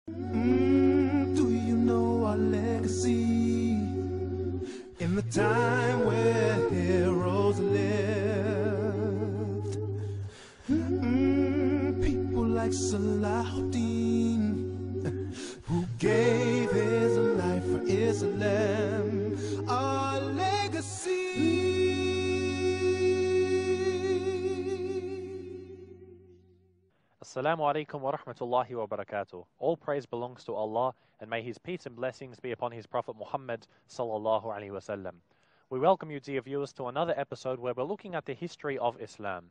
Do you know our legacy in the time where heroes lived? People like Salahuddin, who gave his life for Islam, our legacy. Assalamu alaikum wa rahmatullahi wa barakatuh. All praise belongs to Allah, and may His peace and blessings be upon His Prophet Muhammad sallallahu alaihi wasallam. We welcome you, dear viewers, to another episode where we're looking at the history of Islam.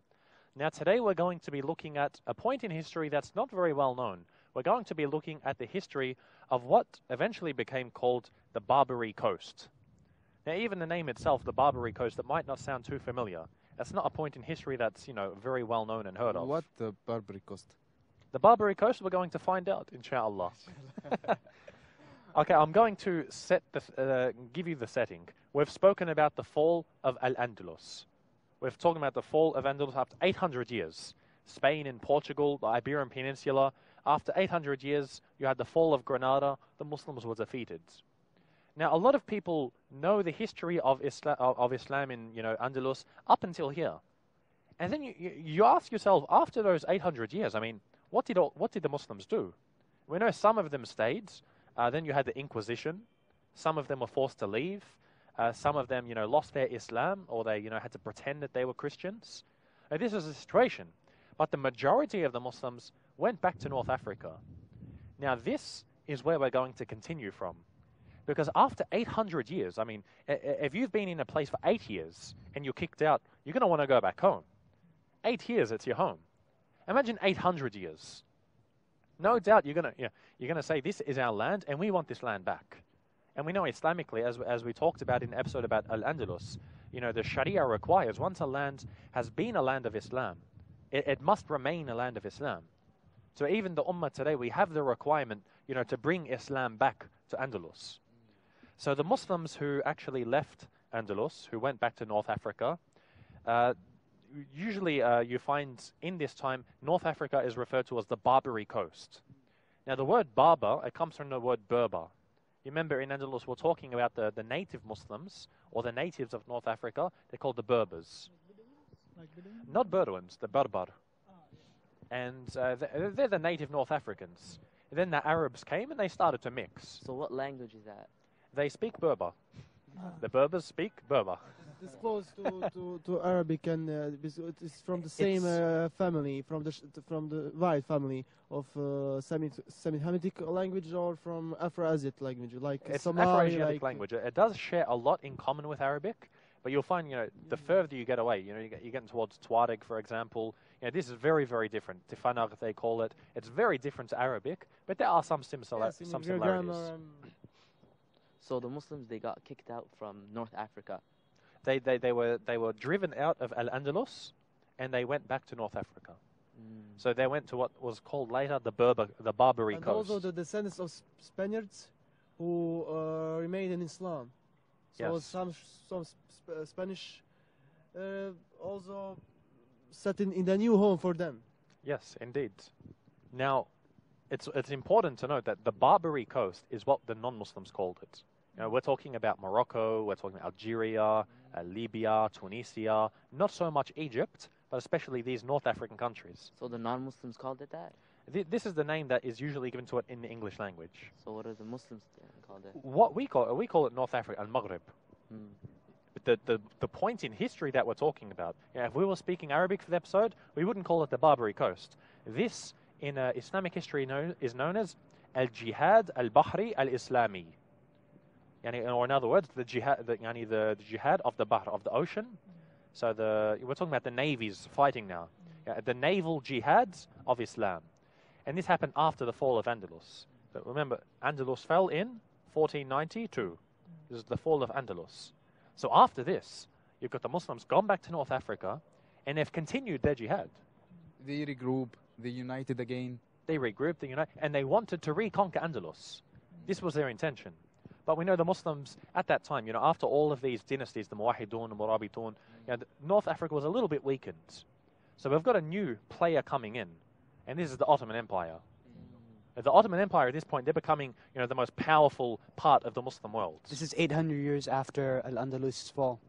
Now today we're going to be looking at a point in history that's not very well known. We're going to be looking at the history of what eventually became called the Barbary Coast. Now even the name itself, the Barbary Coast, that might not sound too familiar. That's not a point in history that's, very well known and heard of. What the Barbary Coast? The Barbary Coast, we're going to find out, inshallah. Okay, I'm going to give you the setting. We've spoken about the fall of Al-Andalus. We've talked about the fall of Andalus after 800 years. Spain and Portugal, the Iberian Peninsula. After 800 years, you had the fall of Granada. The Muslims were defeated. Now, a lot of people know the history of Islam in, Andalus up until here. And then you ask yourself, after those 800 years, what did the Muslims do? We know some of them stayed. Then you had the Inquisition. Some of them were forced to leave. Some of them, lost their Islam, or they, had to pretend that they were Christians. Now, this is the situation. But the majority of the Muslims went back to North Africa. Now, this is where we're going to continue from. Because after 800 years, if you've been in a place for 8 years and you're kicked out, you're going to want to go back home. 8 years, it's your home. Imagine 800 years. No doubt you're going to say, this is our land and we want this land back. And we know Islamically, as we talked about in the episode about Al-Andalus, the Sharia requires, once a land has been a land of Islam, it must remain a land of Islam. So even the Ummah today, we have the requirement, to bring Islam back to Andalus. So the Muslims who actually left Andalus, who went back to North Africa, usually you find in this time, North Africa is referred to as the Barbary Coast. Now the word Barbar, it comes from the word Berber. You remember in Andalus we're talking about the native Muslims, or the natives of North Africa, they're called the Berbers. Not Bedouins, the Berber. And they're the native North Africans. Then the Arabs came and they started to mix. So what language is that? They speak Berber. The Berbers speak Berber. It's close to Arabic, and it's from the same family, from the white family of Semitic language, or from Afro-Asiatic language, like it's Somali. An Afro-Asiatic language. It does share a lot in common with Arabic, but you'll find, the further you get away, you're getting towards Tuareg, for example. This is very, very different. Tifanag, they call it. It's very different to Arabic, but there are some similarities. So the Muslims, they got kicked out from North Africa. They were driven out of Al-Andalus, and they went back to North Africa. So they went to what was called later the Barbary and Coast. Also the descendants of Spaniards who remained in Islam. So yes. some Spanish also set in the new home for them. Yes, indeed. Now, it's important to note that the Barbary Coast is what the non-Muslims called it. We're talking about Morocco, we're talking about Algeria, Libya, Tunisia, not so much Egypt, but especially these North African countries. So the non-Muslims called it that? This is the name that is usually given to it in the English language. So what do the Muslims call it? What we call it North Africa, Al-Maghrib. But the point in history that we're talking about, if we were speaking Arabic for the episode, we wouldn't call it the Barbary Coast. This, in Islamic history, is known as Al-Jihad Al-Bahri Al-Islami. Or in other words, the jihad of the Bahr, of the ocean. So we're talking about the navies fighting now. The naval jihads of Islam. And this happened after the fall of Andalus. But remember, Andalus fell in 1492. This is the fall of Andalus. So after this, you've got the Muslims gone back to North Africa, and they've continued their jihad. They regroup, they united again. They regrouped, they united, and they wanted to reconquer Andalus. This was their intention. But we know the Muslims at that time, after all of these dynasties, the Muwahidun, the Murabitun, North Africa was a little bit weakened. So we've got a new player coming in, and this is the Ottoman Empire. The Ottoman Empire at this point, they're becoming, the most powerful part of the Muslim world. This is 800 years after Al-Andalus' fall.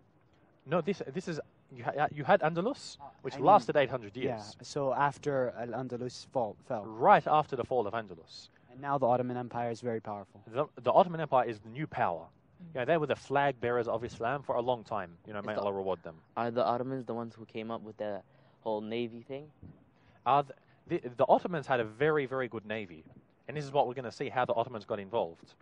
No, this is you had Andalus, which I mean, lasted 800 years. Yeah, so after Al-Andalus fell. Right after the fall of Andalus. And now the Ottoman Empire is very powerful. The Ottoman Empire is the new power. They were the flag bearers of Islam for a long time. May Allah reward them. Are the Ottomans the ones who came up with the whole navy thing? The Ottomans had a very, very good navy. And this is what we're going to see, how the Ottomans got involved.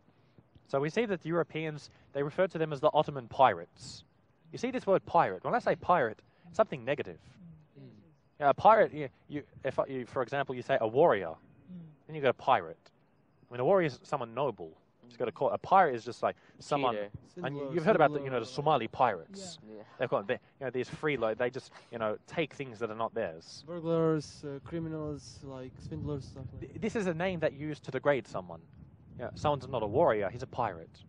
So we see that the Europeans, they referred to them as the Ottoman pirates. You see this word pirate. When I say pirate, it's something negative. A pirate, if for example, you say a warrior, then you got a pirate. I mean, a warrior is someone noble. You've got to call it. A pirate is just like someone. Cheater. And you've heard about the Somali pirates. Yeah. They've got these freeload. They just take things that are not theirs. Burglars, criminals, like swindlers, stuff like that. This is a name that you use to degrade someone. Someone's not a warrior. He's a pirate.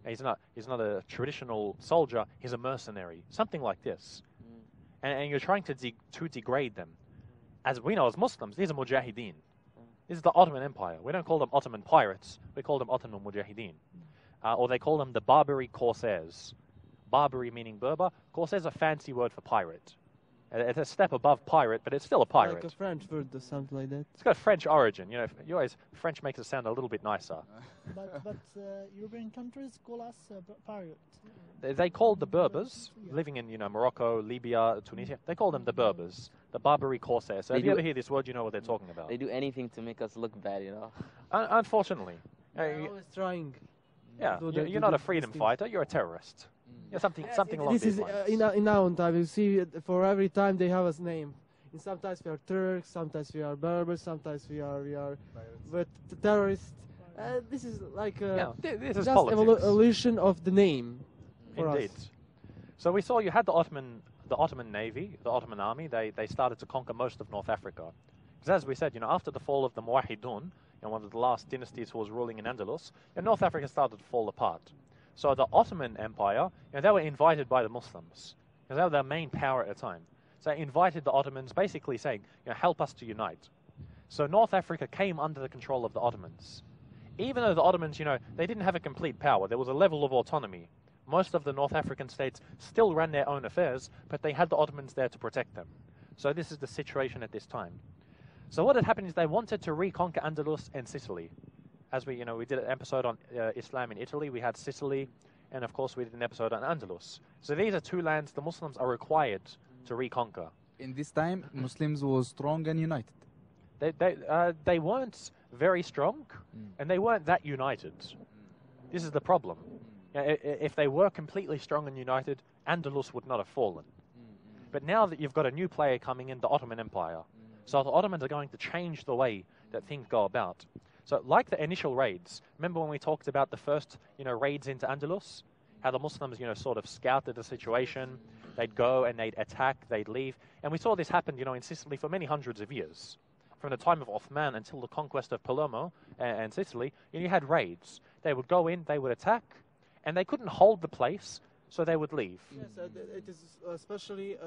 He's not a traditional soldier. He's a mercenary. Something like this. And you're trying to degrade them. As we know as Muslims, these are mujahideen. This is the Ottoman Empire. We don't call them Ottoman pirates. We call them Ottoman mujahideen. Or they call them the Barbary corsairs. Barbary meaning Berber. Corsair is a fancy word for pirate. It's a step above pirate, but it's still a pirate. Like a French word or something like that. It's got French origin. French makes it sound a little bit nicer. But European countries call us pirate. They called the Berbers, living in Morocco, Libya, Tunisia, they call them the Berbers, the Barbary corsairs. So if you ever hear this word, you know what they're talking about. They do anything to make us look bad, Unfortunately. They're always trying. Yeah, you're not a freedom fighter, you're a terrorist. Something along this these is lines. in our time. You see, for every time they have a name. And sometimes we are Turks, sometimes we are Berbers, sometimes we are but terrorists. This is like this is just politics. evolution of the name. For Indeed. us. So we saw you had the Ottoman Navy, the Ottoman army. They started to conquer most of North Africa. Because as we said, after the fall of the Muwahhidun, one of the last dynasties who was ruling in Andalus, North Africa started to fall apart. So the Ottoman Empire, they were invited by the Muslims, because they were their main power at the time. So they invited the Ottomans, basically saying, help us to unite. So North Africa came under the control of the Ottomans. Even though the Ottomans, they didn't have a complete power, there was a level of autonomy. Most of the North African states still ran their own affairs, but they had the Ottomans there to protect them. So this is the situation at this time. So what had happened is they wanted to reconquer Andalus and Sicily. As we did an episode on Islam in Italy, we had Sicily, and of course we did an episode on Andalus. So these are two lands the Muslims are required to reconquer. In this time, Muslims was strong and united. They weren't very strong, and they weren't that united. This is the problem. If they were completely strong and united, Andalus would not have fallen. But now that you've got a new player coming in, the Ottoman Empire, so the Ottomans are going to change the way that things go about. So like the initial raids, remember when we talked about the first, raids into Andalus? How the Muslims, sort of scouted the situation. They'd go and they'd attack, they'd leave. And we saw this happen, in Sicily for many hundreds of years. From the time of Othman until the conquest of Palermo and Sicily, you had raids. They would go in, they would attack, and they couldn't hold the place, so they would leave. Yes, it is especially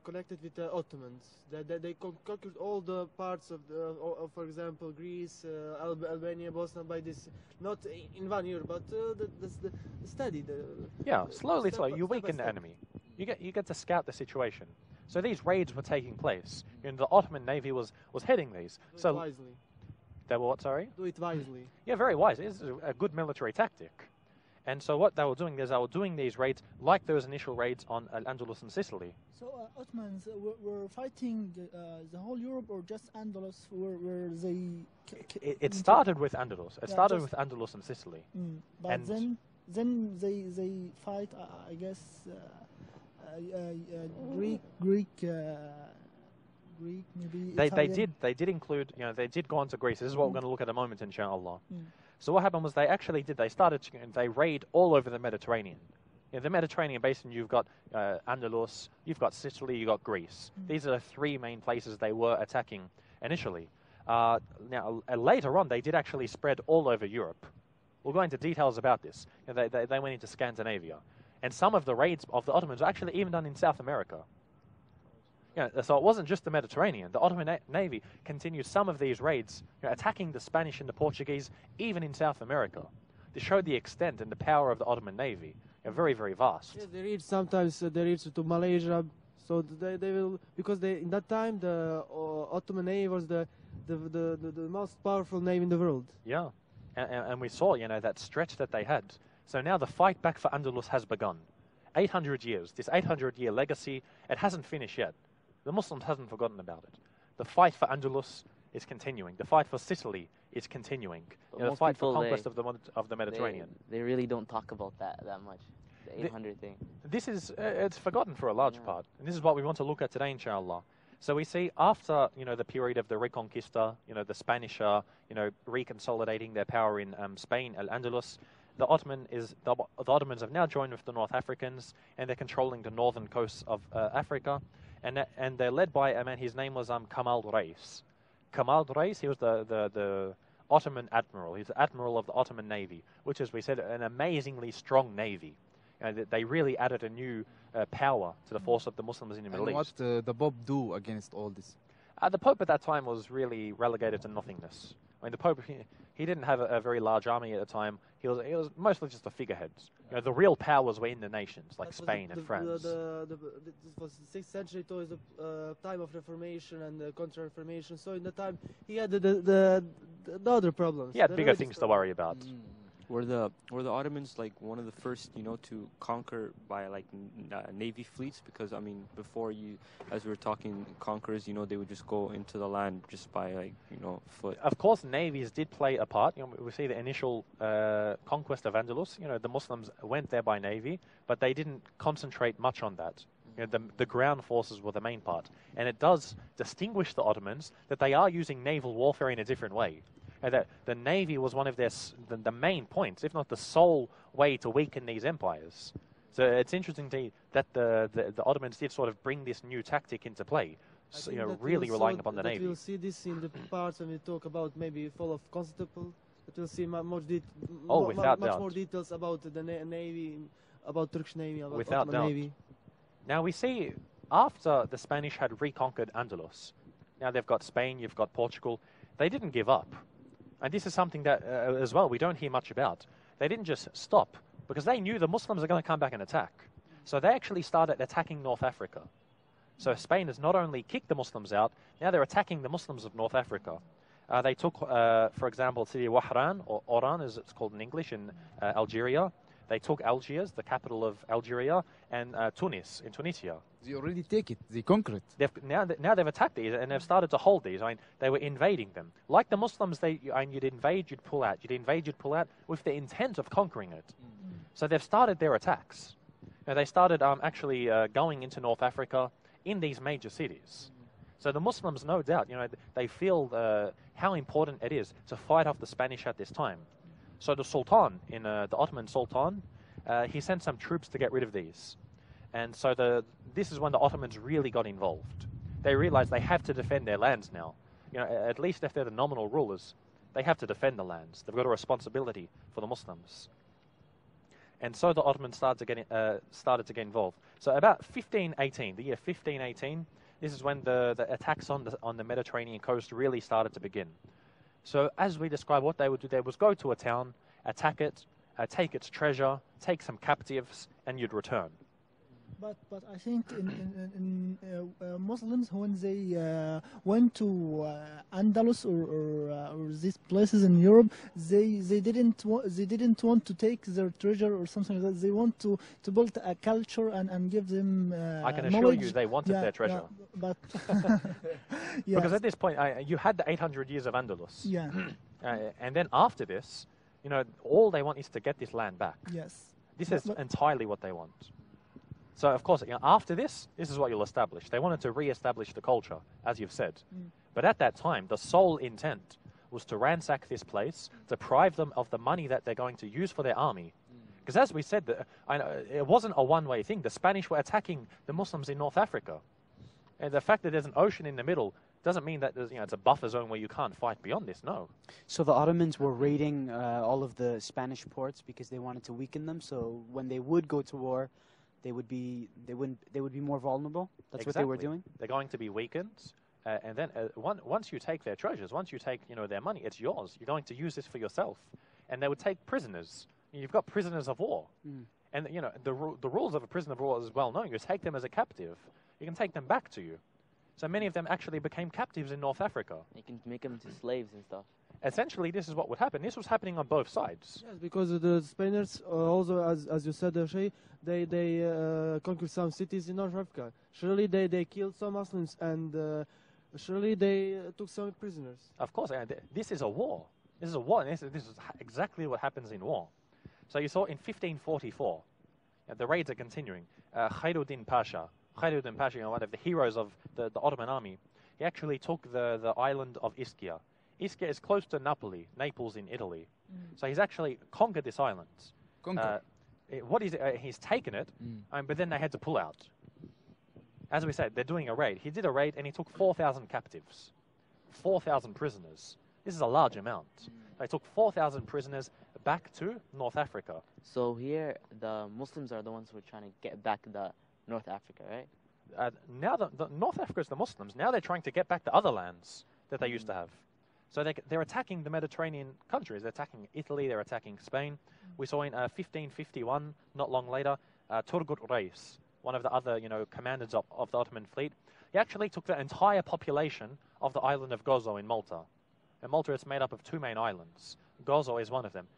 connected with the Ottomans. They conquered all the parts of, for example, Greece, Albania, Bosnia, by this, not in 1 year, but the steady. Slowly. You step weaken by the enemy. You get to scout the situation. So these raids were taking place. The Ottoman Navy was heading these. Do it wisely. They were what, sorry? Do it wisely. Yeah, very wise. It's a good military tactic. And so what they were doing is they were doing these raids like those initial raids on Al-Andalus and Sicily. So Ottomans were fighting the whole Europe, or just Andalus, where they... It started with Andalus. It started with Andalus and Sicily. But and then they fight, I guess, Greek, maybe Italian. They did include, they did go on to Greece. This is what we're going to look at in a moment, inshallah. So what happened was they raid all over the Mediterranean. The Mediterranean basin, you've got Andalus, you've got Sicily, you've got Greece. These are the three main places they were attacking initially. Now, later on, they did actually spread all over Europe. We'll go into details about this. They went into Scandinavia. And some of the raids of the Ottomans were actually even done in South America. So it wasn't just the Mediterranean. The Ottoman Navy continued some of these raids, attacking the Spanish and the Portuguese, even in South America. This showed the extent and the power of the Ottoman Navy. Very, very vast. Yes, they reach sometimes they reach to Malaysia, so they will, because in that time the Ottoman Navy was the most powerful navy in the world. Yeah, and we saw that stretch that they had. So now the fight back for Andalus has begun. 800 years, this 800-year legacy, it hasn't finished yet. The Muslims hasn't forgotten about it. The fight for Andalus is continuing. The fight for Sicily is continuing. The fight for conquest of the Mediterranean. They really don't talk about that much. The 800 thing. This is it's forgotten for a large part, and this is what we want to look at today, inshallah. So we see after the period of the Reconquista, the Spanish are reconsolidating their power in Spain, Al-Andalus. The Ottomans have now joined with the North Africans, and they're controlling the northern coasts of Africa, and they're led by a man. His name was Kamal Reis. Kamal Reis, he was the Ottoman admiral. He's the admiral of the Ottoman Navy, which, as we said, an amazingly strong navy. They really added a new power to the force of the Muslims in the Middle East. And what the Pope do against all this? The Pope at that time was really relegated to nothingness. I mean, the Pope, he didn't have a very large army at the time. He was mostly just a figurehead. The real powers were in the nations, like Spain and France. This was the 6th century, it was the time of Reformation and the Counter-Reformation. So in the time, he had the other problems. He had bigger things to worry about. Were the Ottomans like one of the first, to conquer by like navy fleets? Because I mean, before as we were talking, conquerors, they would just go into the land just by foot. Of course, navies did play a part. We see the initial conquest of Andalus. The Muslims went there by navy, but they didn't concentrate much on that. The ground forces were the main part, and it does distinguish the Ottomans that they are using naval warfare in a different way. That the navy was one of the main points, if not the sole way to weaken these empires. So it's interesting that the Ottomans did sort of bring this new tactic into play, really relying upon the navy. We'll see this in the parts when we talk about maybe fall of Constantinople. That we'll see much more details about the navy, about Turkish navy, about Ottoman navy. Now we see after the Spanish had reconquered Andalus, now they've got Spain, you've got Portugal. They didn't give up. And this is something that, as well, we don't hear much about. They didn't just stop, because they knew the Muslims are going to come back and attack. So they actually started attacking North Africa. So Spain has not only kicked the Muslims out, now they're attacking the Muslims of North Africa. They took, for example, Sidi Wahran, or Oran as it's called in English, in Algeria. They took Algiers, the capital of Algeria, and Tunis, in Tunisia. They already take it. They conquer it. Now they've attacked these, and they've started to hold these. I mean, they were invading them. Like the Muslims, you'd invade, you'd pull out. You'd invade, you'd pull out, with the intent of conquering it. So they've started their attacks. They started actually going into North Africa in these major cities. So the Muslims, no doubt, they feel how important it is to fight off the Spanish at this time. So the Sultan, the Ottoman Sultan, he sent some troops to get rid of these. And so this is when the Ottomans really got involved. They realized they have to defend their lands now. At least if they're the nominal rulers, they have to defend the lands. They've got a responsibility for the Muslims. And so the Ottomans started to get involved. So about 1518, the year 1518, this is when the attacks on the Mediterranean coast really started to begin. So as we described, what they would do there was go to a town, attack it, take its treasure, take some captives, and you'd return. But I think in Muslims, when they went to Andalus or these places in Europe, they didn't want to take their treasure or something like that. They want to build a culture and give them I can assure knowledge. you they wanted their treasure. Yeah, but Because at this point, you had the 800 years of Andalus. Yeah. And then after this, all they want is to get this land back. Yes. This is entirely what they want. So, of course, after this is what you'll establish. They wanted to re-establish the culture, as you've said. But at that time, the sole intent was to ransack this place, deprive them of the money that they're going to use for their army. Because as we said, it wasn't a one-way thing. The Spanish were attacking the Muslims in North Africa. And the fact that there's an ocean in the middle doesn't mean that there's, it's a buffer zone where you can't fight beyond this, no. So the Ottomans were raiding all of the Spanish ports because they wanted to weaken them. So when they would go to war, they would be more vulnerable. That's what they were doing. They're going to be weakened, and then once you take their treasures, once you take their money, it's yours. You're going to use this for yourself, and they would take prisoners. You've got prisoners of war, and the rules of a prisoner of war is well known. You take them as a captive. You can take them back to you. So many of them actually became captives in North Africa. You can make them into slaves and stuff. Essentially, this is what would happen. This was happening on both sides. Yes, because the Spaniards also, as you said, Shay, they conquered some cities in North Africa. Surely they killed some Muslims, and surely they took some prisoners. Of course, and this is a war. This is a war, and this is exactly what happens in war. So you saw in 1544, the raids are continuing. Khairuddin Pasha, one of the heroes of the Ottoman army, he actually took the island of Ischia. Ischia is close to Naples in Italy. So he's actually conquered this island. He's taken it, but then they had to pull out. As we said, they're doing a raid. He did a raid and he took 4,000 captives, 4,000 prisoners. This is a large amount. They took 4,000 prisoners back to North Africa. So here, the Muslims are the ones who are trying to get back the North Africa, right? Now the North Africa is the Muslims. Now they're trying to get back the other lands that they used to have. So they're attacking the Mediterranean countries. They're attacking Italy. They're attacking Spain. We saw in 1551, not long later, Turgut Reis, one of the other commanders of the Ottoman fleet, he actually took the entire population of the island of Gozo in Malta. And Malta is made up of two main islands. Gozo is one of them.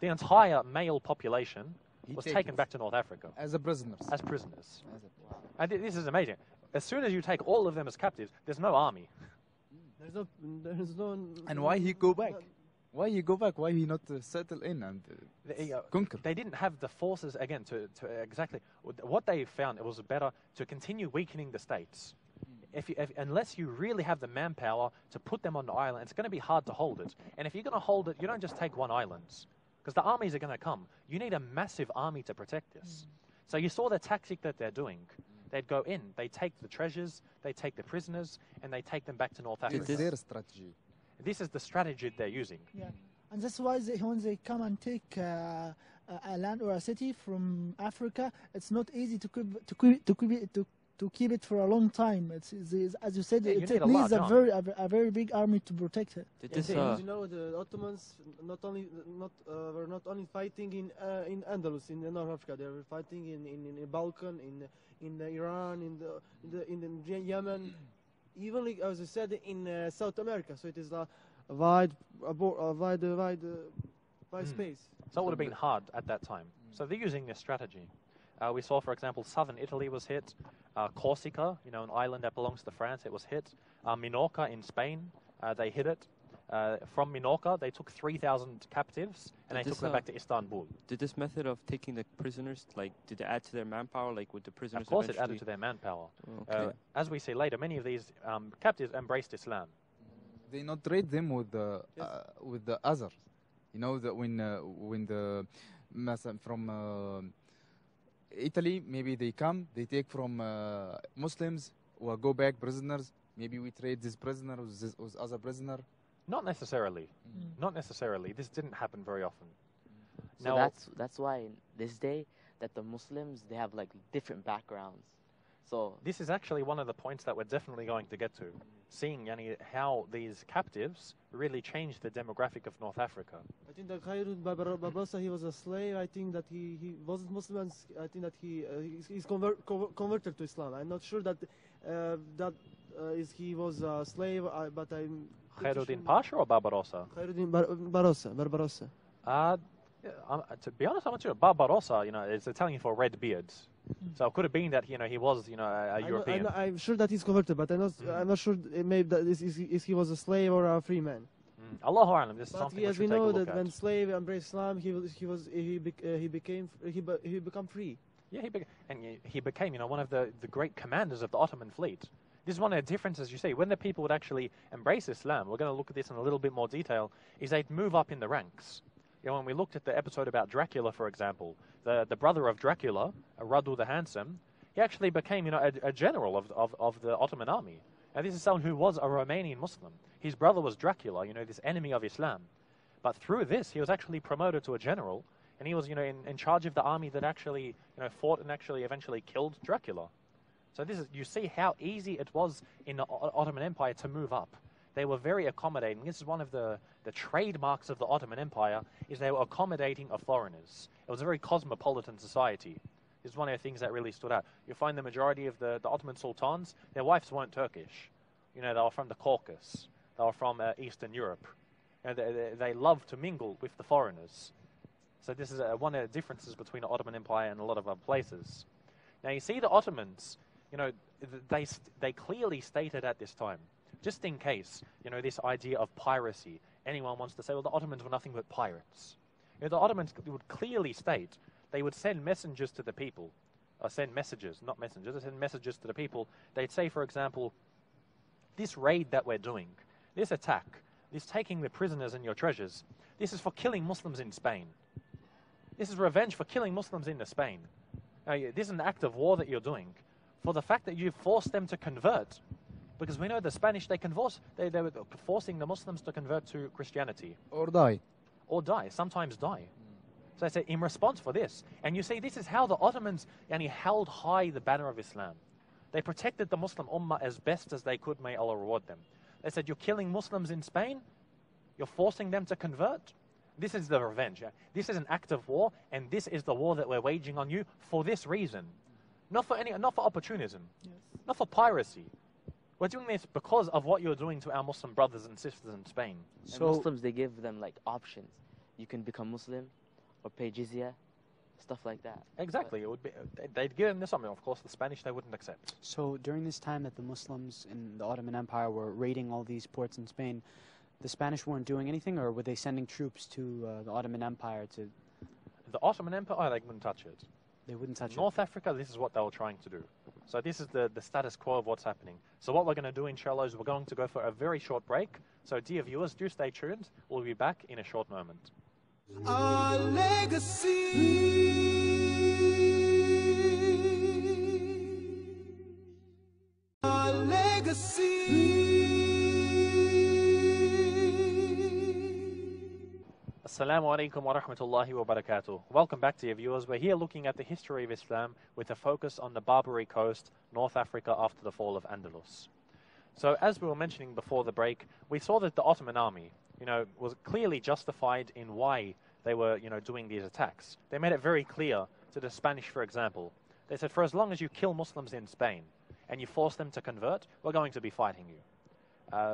The entire male population was taken back to North Africa. As a prisoners. As prisoners. And this is amazing. As soon as you take all of them as captives, there's no army. There's no. And why he go back? Why he go back? Why he not settle in and conquer? They didn't have the forces again to exactly what they found. It was better to continue weakening the states. Unless you really have the manpower to put them on the island, it's going to be hard to hold it. And if you're going to hold it, you don't just take one island, because the armies are going to come. You need a massive army to protect this. So you saw the tactic that they're doing. They'd go in, they take the treasures, they take the prisoners, and they take them back to North Africa. It's their strategy. This is the strategy they're using. Yeah, and that's why when they come and take a land or a city from Africa, it's not easy to keep it for a long time. It's as you said, it needs a very big army to protect it. The Ottomans were not only fighting in Andalus in North Africa. They were fighting in Balkan, in Iran, in Yemen, even like, as I said, in South America. So it is a wide space. So it would have been hard at that time. So they're using this strategy. We saw, for example, southern Italy was hit. Corsica, an island that belongs to France, it was hit. Minorca in Spain, they hit it. From Minorca, they took 3,000 captives, and they took them back to Istanbul. Did this method of taking the prisoners, did it add to their manpower, with the prisoners? Of course, it added to their manpower. Okay. As we see later, many of these captives embraced Islam. They not trade them with the other. When the from Italy, maybe they come, they take from Muslims or go back prisoners. Maybe we trade this prisoner with other prisoner. Not necessarily. Not necessarily. This didn't happen very often. So that's why in this day that the Muslims, they have different backgrounds. So this is actually one of the points that we're definitely going to get to, seeing how these captives really changed the demographic of North Africa. I think that Khairud Barbarossa, he was a slave. I think that he wasn't Muslim. I think that he's converted to Islam. I'm not sure that he was a slave, but I'm... Khairuddin Pasha or Barbarossa? Khairuddin Barbarossa. To be honest, I'm not sure. Barbarossa, it's Italian for red beard. So it could have been that he was, a European. I'm sure that he's converted, but I'm not sure maybe that is he was a slave or a free man. Allahu A'lam. This is but something as we we know take a look that at. when slave embraced Islam, he became free. Yeah, he became one of the great commanders of the Ottoman fleet. This is one of the differences you see. When the people would actually embrace Islam, we're going to look at this in a little bit more detail, is they'd move up in the ranks. When we looked at the episode about Dracula, for example, the brother of Dracula, Radu the Handsome, he actually became a general of the Ottoman army. Now this is someone who was a Romanian Muslim. His brother was Dracula, this enemy of Islam. But through this, he was actually promoted to a general. And he was, in charge of the army that actually, fought and actually eventually killed Dracula. So you see how easy it was in the Ottoman Empire to move up. They were very accommodating. This is one of the trademarks of the Ottoman Empire, is they were accommodating of foreigners. It was a very cosmopolitan society. This is one of the things that really stood out. You find the majority of the Ottoman sultans, their wives weren't Turkish. They were from the Caucasus. They were from Eastern Europe. They loved to mingle with the foreigners. So this is one of the differences between the Ottoman Empire and a lot of other places. Now you see the Ottomans, they clearly stated at this time, just in case, this idea of piracy, anyone wants to say, well, the Ottomans were nothing but pirates. The Ottomans would clearly state, they would send messengers to the people, send messages, not messengers, they send messages to the people. They'd say, for example, this raid that we're doing, this attack, this taking the prisoners and your treasures, this is for killing Muslims in Spain. This is revenge for killing Muslims in Spain. This is an act of war that you're doing for the fact that you've forced them to convert. Because we know the Spanish, they were forcing the Muslims to convert to Christianity. Or die. Or die, sometimes die. So I say, in response for this, and you see, this is how the Ottomans held high the banner of Islam. They protected the Muslim Ummah as best as they could, may Allah reward them. They said, you're killing Muslims in Spain, you're forcing them to convert. This is the revenge. This is an act of war, and this is the war that we're waging on you for this reason. Not for opportunism, not for piracy. We're doing this because of what you're doing to our Muslim brothers and sisters in Spain. And Muslims, they give them like options. You can become Muslim or pay jizya, stuff like that. Exactly. It would be, they'd give them this something. Of course, the Spanish, they wouldn't accept. So during this time that the Muslims in the Ottoman Empire were raiding all these ports in Spain, the Spanish weren't doing anything, or were they sending troops to the Ottoman Empire to... The Ottoman Empire, they wouldn't touch it. They wouldn't touch North Africa, this is what they were trying to do. So this is the status quo of what's happening. So what we're going to do, inshallah, is we're going to go for a very short break. So dear viewers, do stay tuned. We'll be back in a short moment. Our legacy. Our legacy. Assalamu alaikum wa rahmatullahi wa barakatuh. Welcome back to your viewers. We're here looking at the history of Islam with a focus on the Barbary Coast, North Africa after the fall of Andalus. So as we were mentioning before the break, we saw that the Ottoman army, was clearly justified in why they were, doing these attacks. They made it very clear to the Spanish, for example. They said, for as long as you kill Muslims in Spain and you force them to convert, we're going to be fighting you.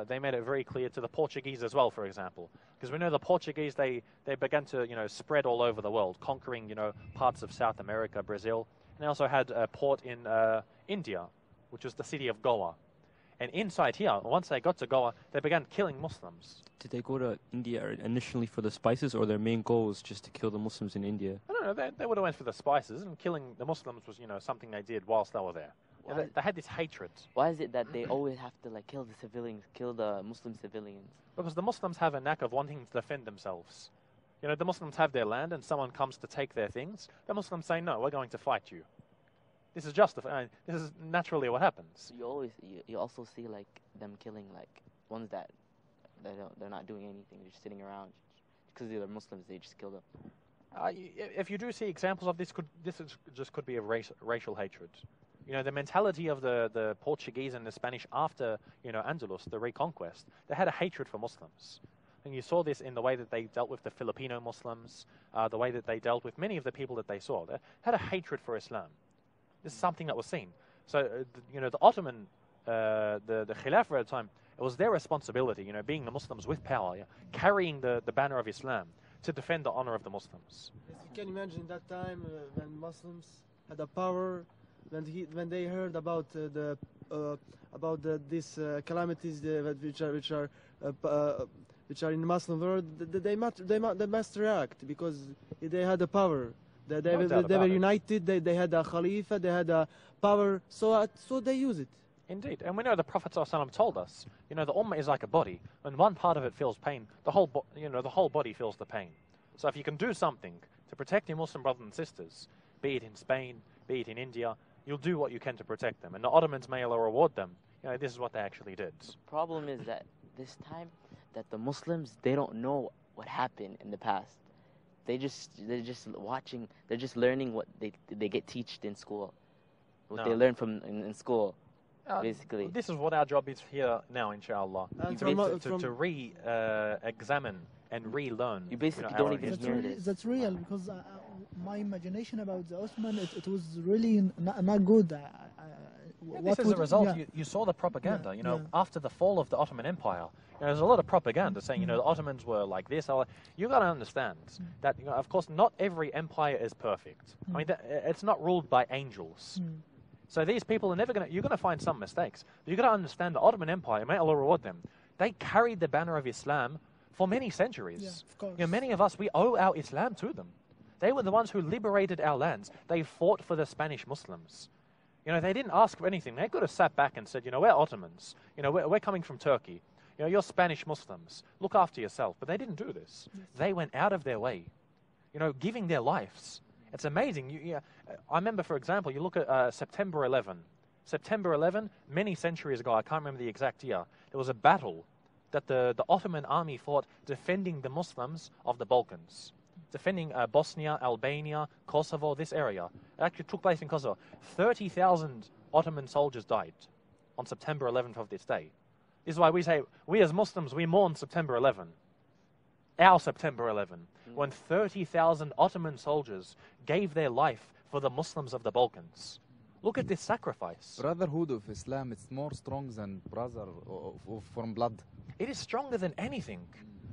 They made it very clear to the Portuguese as well, for example. Because we know the Portuguese, they began to, spread all over the world, conquering, parts of South America, Brazil. And they also had a port in India, which was the city of Goa. And inside here, once they got to Goa, they began killing Muslims. Did they go to India initially for the spices, or their main goal was just to kill the Muslims in India? I don't know, they would have went for the spices, and killing the Muslims was, something they did whilst they were there. They had this hatred. Why is it that they always have to kill the civilians, kill the Muslim civilians? Because the Muslims have a knack of wanting to defend themselves. The Muslims have their land and someone comes to take their things. The Muslims say, no, we're going to fight you. This is justified. This is naturally what happens. You also see them killing ones that they're not doing anything. They're just sitting around because they're Muslims. They just kill them. If you do see examples of this, could be a racial hatred. The mentality of the Portuguese and the Spanish after, Andalus, the reconquest, they had a hatred for Muslims. And you saw this in the way that they dealt with the Filipino Muslims, the way that they dealt with many of the people that they saw. They had a hatred for Islam. This is something that was seen. So, the Ottoman, the Khilafah at the time, it was their responsibility, being the Muslims with power, carrying the banner of Islam to defend the honor of the Muslims. Yes, you can imagine that time when Muslims had the power. When they heard about these calamities which are in the Muslim world, they must react because they had the power. They were united. They had a Khalifa. They had a power. So they use it. Indeed, and we know the Prophet ﷺ told us, the Ummah is like a body. When one part of it feels pain, the whole body feels the pain. So if you can do something to protect your Muslim brothers and sisters, be it in Spain, be it in India, you'll do what you can to protect them. And the Ottomans, may Allah reward them, this is what they actually did. The problem is that this time that the Muslims, they don't know what happened in the past. they're just watching. They're just learning what they get taught in school, what they No. learn from in school, basically. This is what our job is here now, inshallah. And To re-examine and relearn. You basically our don't even history. hear this. That's real because my imagination about the Ottoman it was really not good. This is a result. You saw the propaganda. Yeah, You know, yeah. after the fall of the Ottoman Empire, there's a lot of propaganda saying, you know, the Ottomans were like this. You got to understand that, you know, of course, not every empire is perfect. I mean, it's not ruled by angels. So these people are never going to. You're going to find some mistakes. But you got to understand the Ottoman Empire. May Allah reward them. They carried the banner of Islam for many centuries. Yeah, of course. You know, many of us, we owe our Islam to them. They were the ones who liberated our lands. They fought for the Spanish Muslims. You know, they didn't ask for anything. They could have sat back and said, you know, we're Ottomans. You know, we're coming from Turkey. You know, you're Spanish Muslims. Look after yourself. But they didn't do this. Yes. They went out of their way, you know, giving their lives. It's amazing. I remember, for example, you look at September 11. September 11, many centuries ago, I can't remember the exact year, there was a battle that the Ottoman army fought defending the Muslims of the Balkans. Defending Bosnia, Albania, Kosovo, this area. It actually took place in Kosovo. 30,000 Ottoman soldiers died on September 11th of this day. This is why we say, we as Muslims, we mourn September 11. Our September 11. When 30,000 Ottoman soldiers gave their life for the Muslims of the Balkans. Look at this sacrifice. Brotherhood of Islam, it's more strong than brother from blood. It is stronger than anything.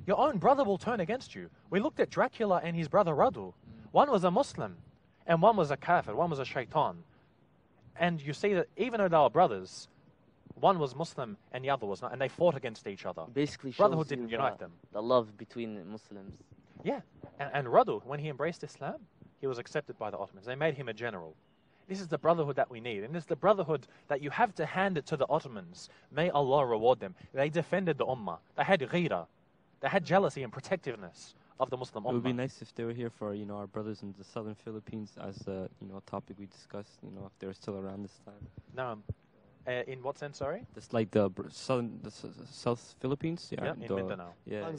Your own brother will turn against you. We looked at Dracula and his brother Radu. One was a Muslim, and one was a kafir, one was a shaitan. And you see that even though they were brothers, one was Muslim and the other was not, and they fought against each other. Basically, shows Brotherhood you didn't unite them. the love between the Muslims. Yeah, and Radu, when he embraced Islam, he was accepted by the Ottomans. They made him a general. This is the brotherhood that we need, and this is the brotherhood that you have to hand it to the Ottomans. May Allah reward them. They defended the Ummah. They had ghira. They had jealousy and protectiveness of the Muslim Ummah. It would be nice if they were here for, you know, our brothers in the southern Philippines as a, you know, topic we discussed, you know, if they were still around this time. No, in what sense, sorry? Just like the South Philippines, Yeah, in Mindanao. Yeah.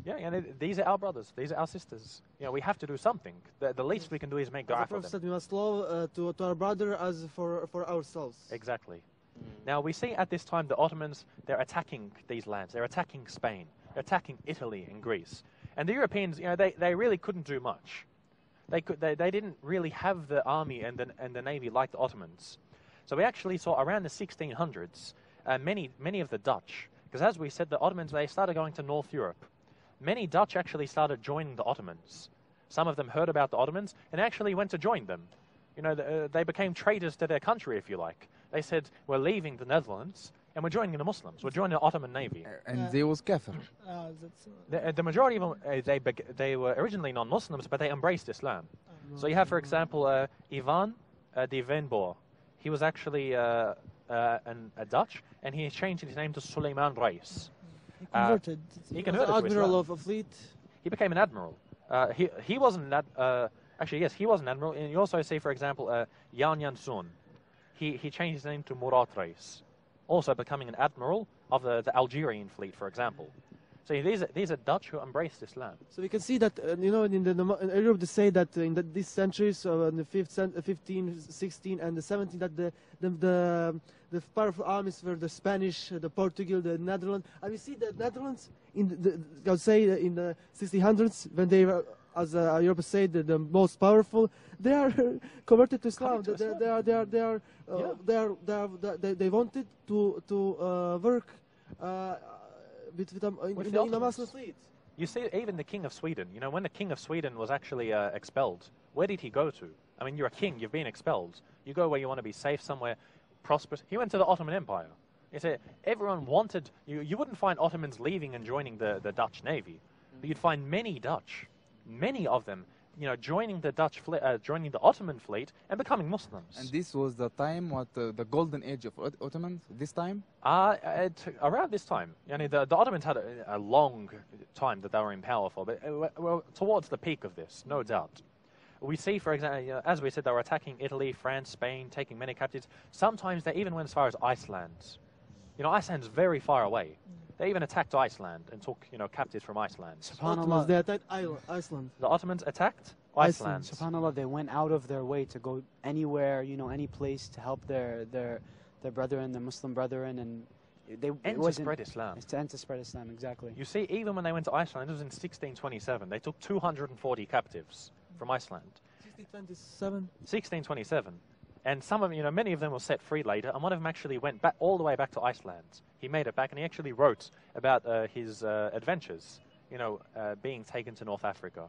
Yeah, and these are our brothers. These are our sisters. You know, we have to do something. The least we can do is make As the dua for Prophet them. said, we must love to our brother as for ourselves. Exactly. Now, we see at this time the Ottomans, they're attacking these lands. They're attacking Spain. They're attacking Italy and Greece. And the Europeans, you know, they really couldn't do much. They didn't really have the army and the navy like the Ottomans. So we actually saw around the 1600s, many of the Dutch, because as we said, the Ottomans, they started going to North Europe. Many Dutch actually started joining the Ottomans. Some of them heard about the Ottomans and actually went to join them. You know, they became traitors to their country, if you like. They said, we're leaving the Netherlands and we're joining the Muslims. We're joining the Ottoman Navy. And they was kafir. The majority of them, they were originally non-Muslims, but they embraced Islam. So you have, for example, Ivan de Venboer. He was actually a Dutch, and he changed his name to Suleiman Reis. He converted. He converted to Admiral Islam. of a fleet. He became an admiral. He wasn't actually, yes, he was an admiral. And you also see, for example, Jan Jansun. He changed his name to Murat Reis, also becoming an admiral of the Algerian fleet, for example. So these are Dutch who embraced Islam. So we can see that, you know, in Europe they say that in these centuries, in the 15, 16, and the 17, that the powerful armies were the Spanish, the Portugal, the Netherlands. And we see the Netherlands I would say in the 1600s when they were, as Europe said, the most powerful. They are converted to Islam. They wanted to work. In the Muslim fleet. You see, even the king of Sweden, you know, when the king of Sweden was actually expelled, where did he go to? I mean, you're a king, you've been expelled. You go where you want to be safe, somewhere prosperous. He went to the Ottoman Empire. You see, everyone wanted, you wouldn't find Ottomans leaving and joining the Dutch Navy, but you'd find many Dutch, many of them, you know, joining the joining the Ottoman fleet and becoming Muslims. And this was the time, the golden age of Ottomans, this time? Around this time. I mean, the Ottomans had a long time that they were in power for, but well, towards the peak of this, no doubt. We see, for example, as we said, they were attacking Italy, France, Spain, taking many captives. Sometimes they even went as far as Iceland. You know, Iceland's very far away. They even attacked Iceland and took, captives from Iceland. Ottomans, SubhanAllah. they attacked Iceland. The Ottomans attacked Iceland. Iceland. SubhanAllah, they went out of their way to go anywhere, any place to help their brethren, their Muslim brethren, and And to spread Islam. And to spread Islam, exactly. You see, even when they went to Iceland, it was in 1627. They took 240 captives from Iceland. 1627. 1627. And some of many of them were set free later, and one of them actually went back all the way back to Iceland. He made it back, and he actually wrote about his adventures, being taken to North Africa.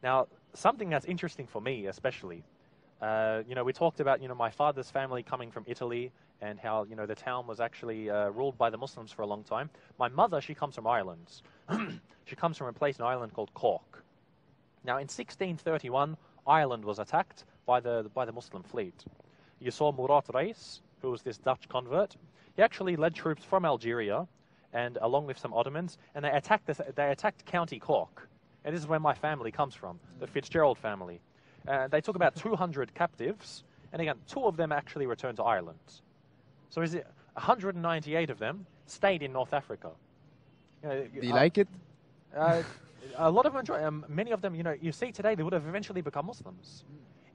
Now, something that's interesting for me, especially, we talked about my father's family coming from Italy, and how the town was actually ruled by the Muslims for a long time. My mother, she comes from Ireland. She comes from a place in Ireland called Cork. Now, in 1631, Ireland was attacked by the Muslim fleet. You saw Murat Reis, who was this Dutch convert. He actually led troops from Algeria, and along with some Ottomans, and they attacked County Cork. And this is where my family comes from, the Fitzgerald family. They took about 200 captives, and again, 2 of them actually returned to Ireland. So 198 of them stayed in North Africa. Do you like it? A lot of them enjoy. Many of them, you see today, they would have eventually become Muslims.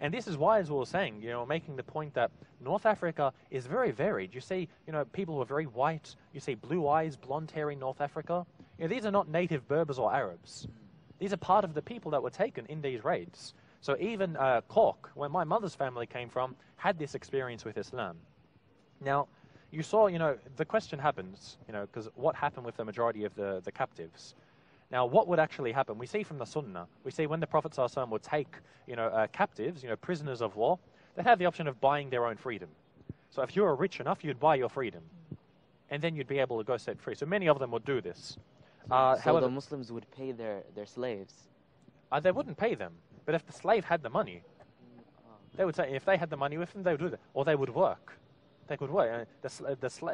And this is why, as we were saying, making the point that North Africa is very varied. You see, people who are very white. You see blue eyes, blonde hair in North Africa. These are not native Berbers or Arabs. These are part of the people that were taken in these raids. So even Cork, where my mother's family came from, had this experience with Islam. Now, you saw, the question happens, because what happened with the majority of the captives? Now, what would actually happen? We see from the Sunnah, we see when the Prophet ﷺ would take, captives, prisoners of war, they'd have the option of buying their own freedom. So if you were rich enough, you'd buy your freedom. And then you'd be able to go set free. So many of them would do this. So however, the Muslims would pay their slaves? They wouldn't pay them. But if the slave had the money, they would say, if they had the money with them, they would do that. Or they would work. They could work.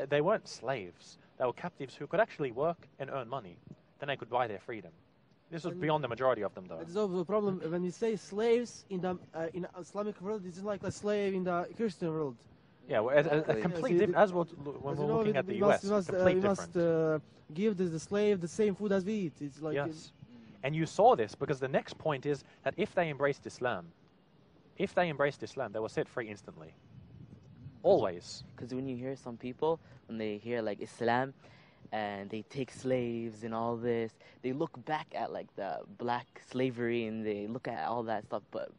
They weren't slaves. They were captives who could actually work and earn money. Then they could buy their freedom. This was beyond the majority of them, though. It's also the problem when you say slaves in the Islamic world. It's like a slave in the Christian world. Yeah, well, a complete different. As when we're looking at the US, complete different. We must give the slave the same food as we eat. It's like yes. And you saw this because the next point is that if they embraced Islam, they were set free instantly. Always. Because when you hear some people, when they hear like Islam, and they take slaves and all this, they look back at like the black slavery and they look at all that stuff, but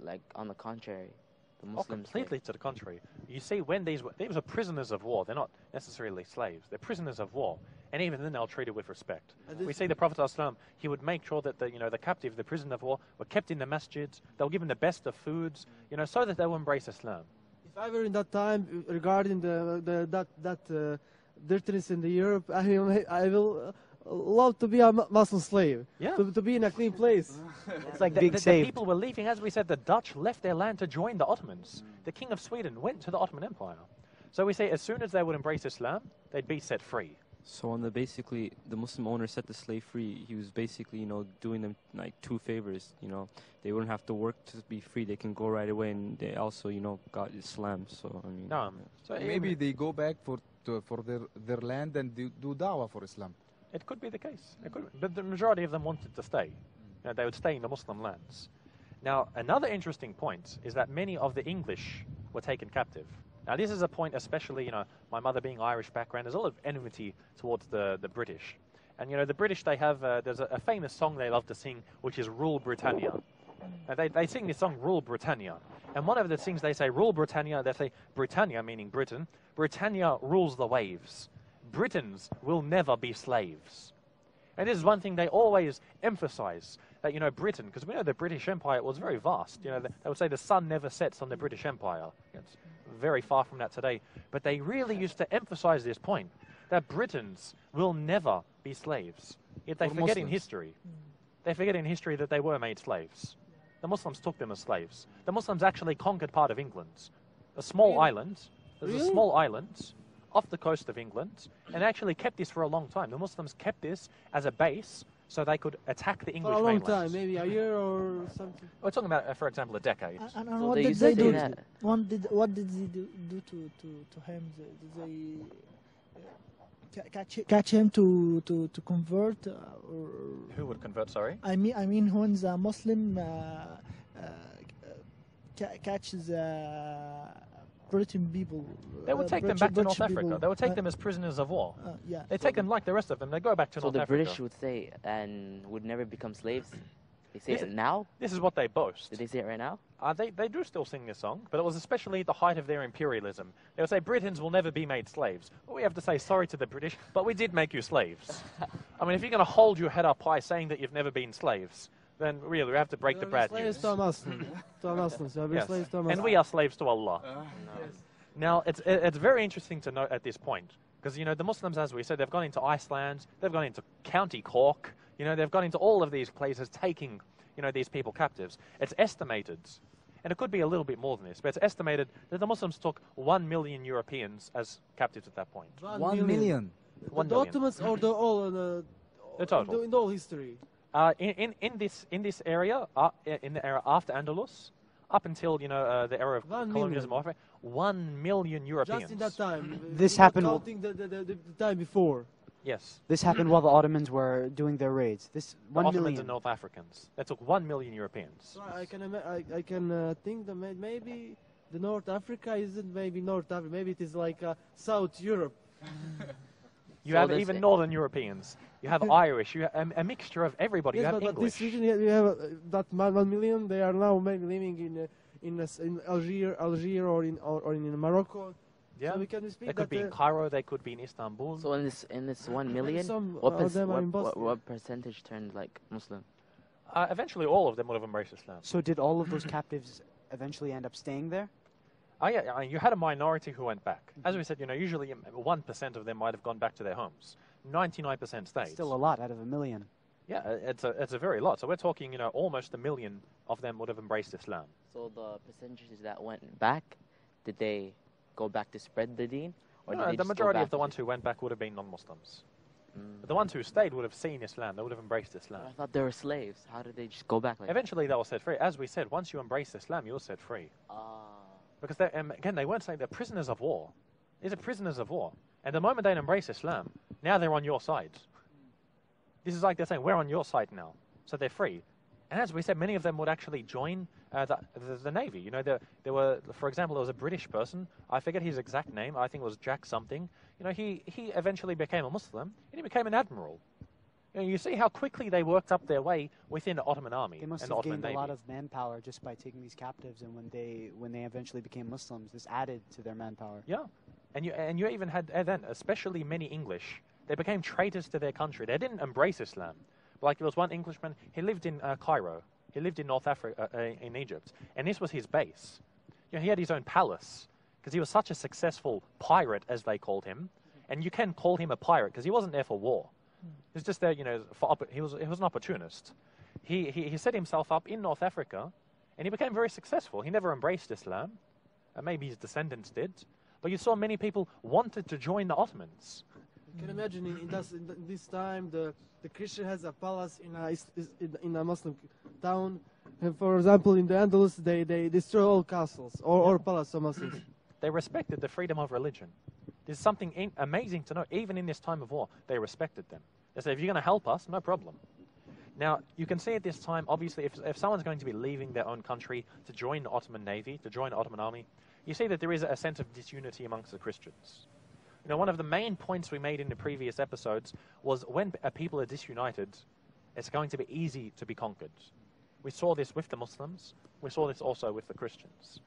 like on the contrary, the Muslims. Completely to the contrary. You see, when these are prisoners of war, they're not necessarily slaves. They're prisoners of war, and even then they're treated with respect. We see the Prophet ﷺ, he would make sure that the captive, the prisoner of war, were kept in the masjids. They were given the best of foods, so that they will embrace Islam. If I were in that time regarding that dirtiness in the Europe, I will love to be a Muslim slave. Yeah. To be in a clean place. It's like the people were leaving. As we said, the Dutch left their land to join the Ottomans. The King of Sweden went to the Ottoman Empire. So we say as soon as they would embrace Islam, they'd be set free. So on basically the Muslim owner set the slave free, he was basically, doing them like 2 favors. They wouldn't have to work to be free. They can go right away, and they also, got Islam. So I mean, so maybe they go back for their land and do da'wah for Islam. It could be the case. But the majority of them wanted to stay. They would stay in the Muslim lands. Now, another interesting point is that many of the English were taken captive. Now, this is a point, especially, my mother being Irish background, there's a lot of enmity towards the British. And, the British, they have, there's a famous song they love to sing, which is Rule Britannia. They sing this song, Rule Britannia. And one of the things they say, Rule Britannia, they say Britannia, meaning Britain. Britannia rules the waves. Britons will never be slaves. And this is one thing they always emphasize, that, Britain, because we know the British Empire was very vast. They would say the sun never sets on the British Empire. It's very far from that today. But they really used to emphasize this point, that Britons will never be slaves. Yet they forget in history. They forget in history that they were made slaves. The Muslims took them as slaves. The Muslims actually conquered part of England. A small island. There's a small island off the coast of England, and actually kept this for a long time. The Muslims kept this as a base so they could attack the English mainland. For a long time, maybe a year or something. We're talking about, for example, a decade. And So what they did used they to do? say that. What did they do to him? Did they catch him to convert, or Who would convert? Sorry. I mean when the Muslim catches Britain people. They would take them back to North British Africa. people. They would take them as prisoners of war. Yeah. They take them like the rest of them. They go back to So North the Africa. British would say and would never become slaves. They say This it is- now. This is what they boast. Did they say it right now? They do still sing this song, but it was especially at the height of their imperialism. They would say Britons will never be made slaves. Well, we have to say sorry to the British, but we did make you slaves. I mean, if you're going to hold your head up high saying that you've never been slaves, then really we have to break the bad slaves news. to a Muslim. To a Muslim. So we're Yes. slaves to a Muslim. And we are slaves to Allah. Now, it's very interesting to note at this point, because, you know, the Muslims, as we said, they've gone into Iceland, they've gone into County Cork, you know, they've gone into all of these places taking, you know, these people captives. It's estimated, and it could be a little bit more than this, but it's estimated that the Muslims took 1 million Europeans as captives at that point. 1 million. The 1 million. Ottomans or the all The total. in the whole history. In this area, in the era after Andalus, up until, you know, the era of 1 colonialism, million. 1 million Europeans. Just in that time. This Not happened- counting the time before. Yes. This happened while the Ottomans were doing their raids. This The 1 Ottomans million. and North Africans. They took 1 million Europeans. So I can think that maybe the North Africa isn't maybe North Africa. Maybe it is like South Europe. You So have this- even Northern Europeans. You have Irish. You have a mixture of everybody. Yes, you have but English. this region you have that 1 million. They are now maybe living in Algiers or in Morocco. Yeah. So we can speak They could that, be in Cairo. They could be in Istanbul. So in this 1 million, some what, of them are in what, Bosnia. what percentage turned like Muslim? Eventually, all of them would have embraced Islam. So did all of those captives eventually end up staying there? Yeah, you had a minority who went back. As we said, you know, usually 1% of them might have gone back to their homes. 99% stayed. Still a lot out of 1 million. Yeah, it's a very lot. So we're talking, you know, almost 1 million of them would have embraced Islam. So the percentages that went back, did they go back to spread the deen? Or did No, they the just go majority back of the to ones just- who went back would have been non-Muslims. Mm. But the ones who stayed would have seen Islam. They would have embraced Islam. I thought they were slaves. How did they just go back like that? Eventually, they were set free. As we said, once you embrace Islam, you're set free. Because, again, they weren't saying they're prisoners of war. These are prisoners of war. And the moment they embrace Islam, now they're on your side. This is like they're saying, we're on your side now. So they're free. And as we said, many of them would actually join the Navy. You know, there were, for example, there was a British person. I forget his exact name. I think it was Jack something. You know, he eventually became a Muslim, and he became an admiral. You know, you see how quickly they worked up their way within the Ottoman army They must and the have Ottoman gained a Navy. lot of manpower just by taking these captives, and when they eventually became Muslims, this added to their manpower. Yeah, and you even had then, especially many English, they became traitors to their country. They didn't embrace Islam. Like there was one Englishman, he lived in Cairo. He lived in North Africa, in Egypt, and this was his base. You know, he had his own palace because he was such a successful pirate, as they called him. And you can call him a pirate because he wasn't there for war. He was just there, you know, he was an opportunist. He set himself up in North Africa, and he became very successful. He never embraced Islam. Maybe his descendants did. But you saw many people wanted to join the Ottomans. You can imagine in this time the Christian has a palace in a Muslim town. And for example, in the Andalus, they destroy all castles or palace of Muslims. They respected the freedom of religion. There's something amazing to know. Even in this time of war, they respected them. They said, if you're going to help us, no problem. Now, you can see at this time, obviously, if someone's going to be leaving their own country to join the Ottoman Navy, to join the Ottoman army, you see that there is a sense of disunity amongst the Christians. You know, one of the main points we made in the previous episodes was when a people are disunited, it's going to be easy to be conquered. We saw this with the Muslims. We saw this also with the Christians.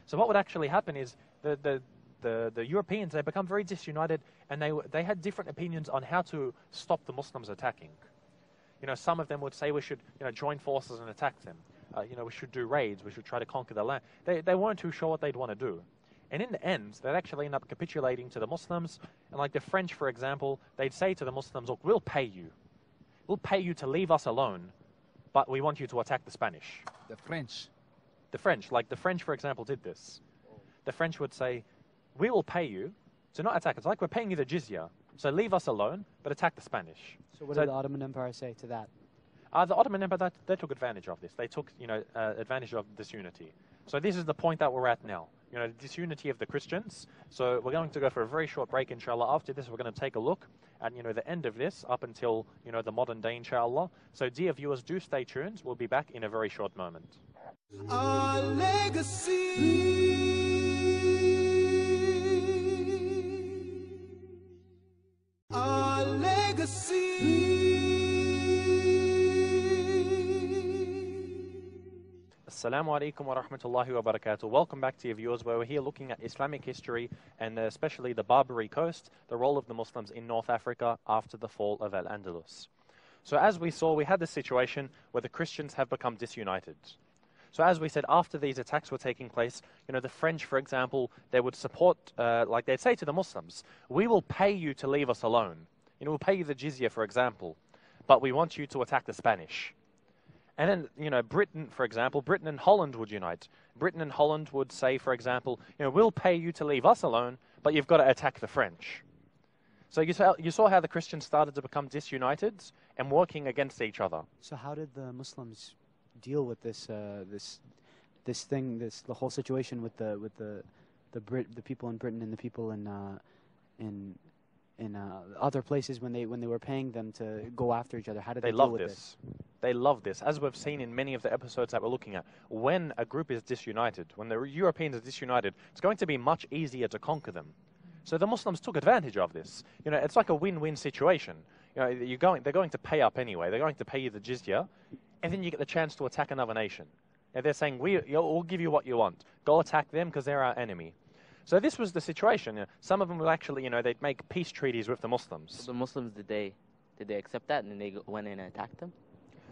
So what would actually happen is the Europeans, they become very disunited, and they had different opinions on how to stop the Muslims attacking. You know, some of them would say we should, you know, join forces and attack them. You know, we should do raids. We should try to conquer the land. They weren't too sure what they'd want to do. And in the end, they'd actually end up capitulating to the Muslims. And like the French, for example, they'd say to the Muslims, look, we'll pay you. We'll pay you to leave us alone, but we want you to attack the Spanish. The French. The French, like the French, for example, did this. The French would say, we will pay you to not attack us. Like we're paying you the jizya. So leave us alone, but attack the Spanish. So what did the Ottoman Empire say to that? The Ottoman Empire, they took advantage of this. They took, you know, advantage of this unity. So this is the point that we're at now. the disunity of the Christians. So we're going to go for a very short break, inshallah. After this, we're going to take a look at, the end of this up until, the modern day, inshallah. So dear viewers, do stay tuned. We'll be back in a very short moment. Our legacy. Our legacy. Assalamu alaikum wa rahmatullahi wa barakatuh. Welcome back to your viewers, where we're here looking at Islamic history and especially the Barbary Coast, the role of the Muslims in North Africa after the fall of Al-Andalus. So as we saw, we had this situation where the Christians have become disunited. So as we said, after these attacks were taking place, the French, for example, they would support, like they'd say to the Muslims, we will pay you to leave us alone. We'll pay you the jizya, for example, but we want you to attack the Spanish. And then, Britain, for example, Britain and Holland would unite. Britain and Holland would say, for example, we'll pay you to leave us alone, but you've got to attack the French. So you saw how the Christians started to become disunited and working against each other. So how did the Muslims deal with this the whole situation with the people in Britain and the people in other places when they were paying them to go after each other? How did they deal with this? They love this, as we've seen in many of the episodes that we're looking at. When a group is disunited, when the Europeans are disunited, it's going to be much easier to conquer them. So the Muslims took advantage of this. It's like a win-win situation. They're going to pay up anyway. They're going to pay you the jizya, and then you get the chance to attack another nation. And they're saying, we'll give you what you want. Go attack them because they're our enemy. So this was the situation. Some of them will actually, they'd make peace treaties with the Muslims. So the Muslims, did they accept that and then they went in and attacked them?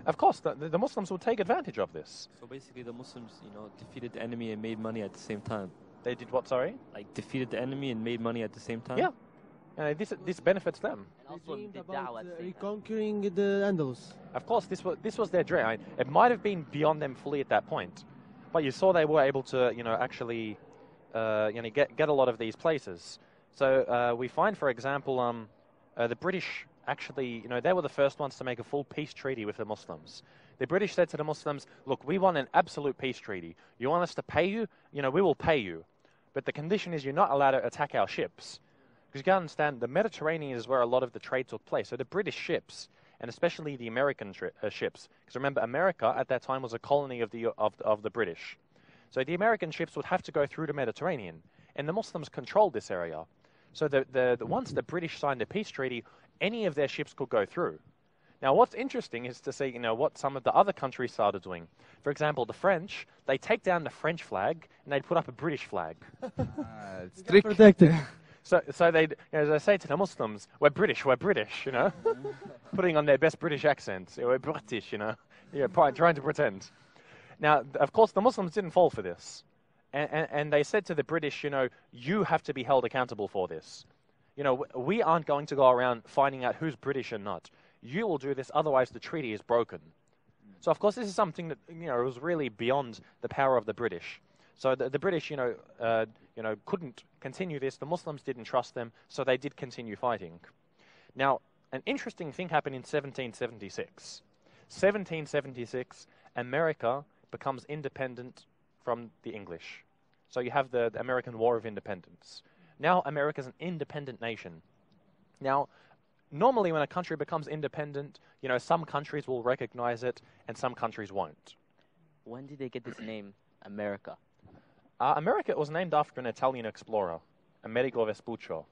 Of course, the Muslims would take advantage of this. So basically the Muslims, defeated the enemy and made money at the same time. They did what, sorry? Like defeated the enemy and made money at the same time? Yeah. This benefits them. And also Dreamed did about da'wah at the same time. reconquering the Andalus. Of course, this was their dream. It might have been beyond them fully at that point, but you saw they were able to, actually, get a lot of these places. So we find, for example, the British actually, they were the first ones to make a full peace treaty with the Muslims. The British said to the Muslims, look, we want an absolute peace treaty. You want us to pay you? We will pay you. But the condition is you're not allowed to attack our ships. Because you got to understand, the Mediterranean is where a lot of the trade took place. So the British ships, and especially the American ships, because remember, America at that time was a colony of the British. So the American ships would have to go through the Mediterranean, and the Muslims controlled this area. So once the British signed a peace treaty, any of their ships could go through. Now, what's interesting is to see, what some of the other countries started doing. For example, the French, they take down the French flag and they'd put up a British flag. It's tricky. Protected. So they, as I say to the Muslims, we're British, putting on their best British accents. We're British, trying to pretend. Now, of course, the Muslims didn't fall for this. And they said to the British, you have to be held accountable for this. We aren't going to go around finding out who's British and not. You will do this, otherwise the treaty is broken. So, of course, this is something that, was really beyond the power of the British. So the British, couldn't continue this. The Muslims didn't trust them, so they did continue fighting. Now, an interesting thing happened in 1776. 1776, America becomes independent from the English. So you have the American War of Independence. Now America's an independent nation. Now, normally when a country becomes independent, some countries will recognize it and some countries won't. When did they get this name, America? America was named after an Italian explorer, Amerigo Vespuccio.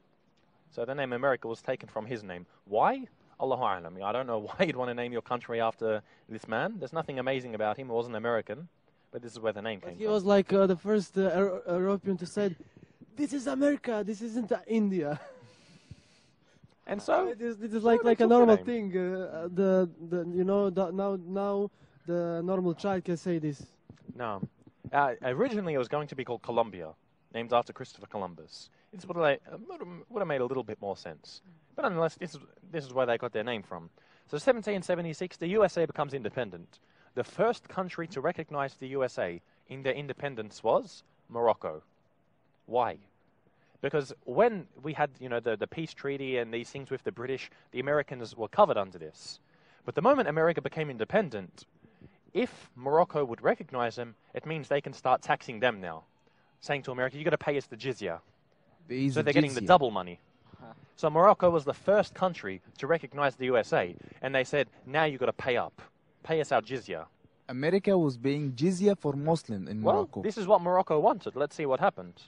So the name America was taken from his name. Why? Allahu A'lam. I don't know why you'd want to name your country after this man. There's nothing amazing about him. He wasn't American, but this is where the name came from. He was like the first European to say, "This is America. This isn't India." And so this is like a normal thing. Now the normal child can say this. No. Originally, it was going to be called Colombia, named after Christopher Columbus. This would have made a little bit more sense. But nonetheless, this is where they got their name from. So 1776, the USA becomes independent. The first country to recognize the USA in their independence was Morocco. Why? Because when we had, the peace treaty and these things with the British, the Americans were covered under this. But the moment America became independent, if Morocco would recognize them, it means they can start taxing them now. saying to America, "You got to pay us the jizya." There So is they're getting the jizya. double money. So Morocco was the first country to recognize the USA, and they said, "Now you got to pay up, pay us our jizya." America was paying jizya for Muslim in Well, Morocco. this is what Morocco wanted. Let's see what happened.